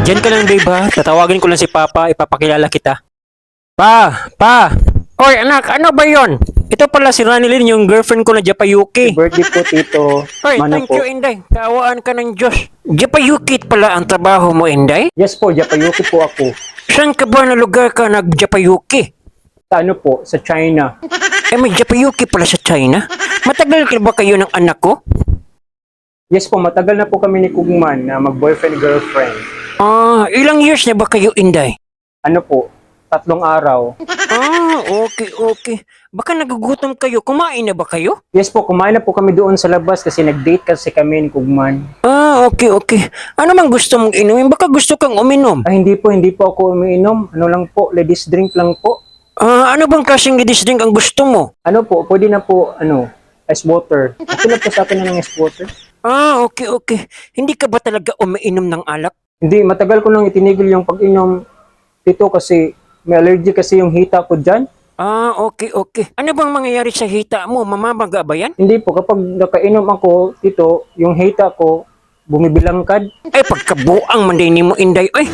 Diyan ka lang, babe, ha? Tatawagin ko lang si Papa, ipapakilala kita. Pa! Oy, anak, ano ba yon? Ito pala si Ranilyn, yung girlfriend ko na Japayuki. Birthday po, Tito. Oy, Mana thank po. you, Inday. Kaawaan ka ng Diyos. Japayuki pala ang trabaho mo, Inday? Yes po, Japayuki po ako. Saan ka ba na lugar ka nag-Japayuki? Sa ano po? Sa China. May Japayuki pala sa China? Matagal ka ba kayo ng anak ko? Yes po, matagal na po kami ni Kugman na mag-boyfriend-girlfriend. Ilang years na ba kayo, Inday? Ano po? 3 araw. Okay. Baka nagugutom kayo. Kumain na ba kayo? Yes po, kumain na po kami doon sa labas kasi nag-date kasi kami ni Kugman. Okay. Ano mang gusto mong inumin? Baka gusto kang uminom. Hindi po ako umiinom. Ano lang po, ladies drink lang po. Ano bang klaseng ladies drink ang gusto mo? Ano po, pwede na po, ice water. Okay na po sa akin na ng ice water. Okay. Hindi ka ba talaga umiinom ng alak? Hindi, matagal ko nang itinigil yung pag-inom dito kasi may allergy kasi yung hita ko dyan. Okay. Ano bang mangyayari sa hita mo? Mamamaga ba yan? Hindi po, kapag nakainom ako dito, yung hita ko bumibilangkad. Ay, pagkabuang manday ni mo, Inday. Ay,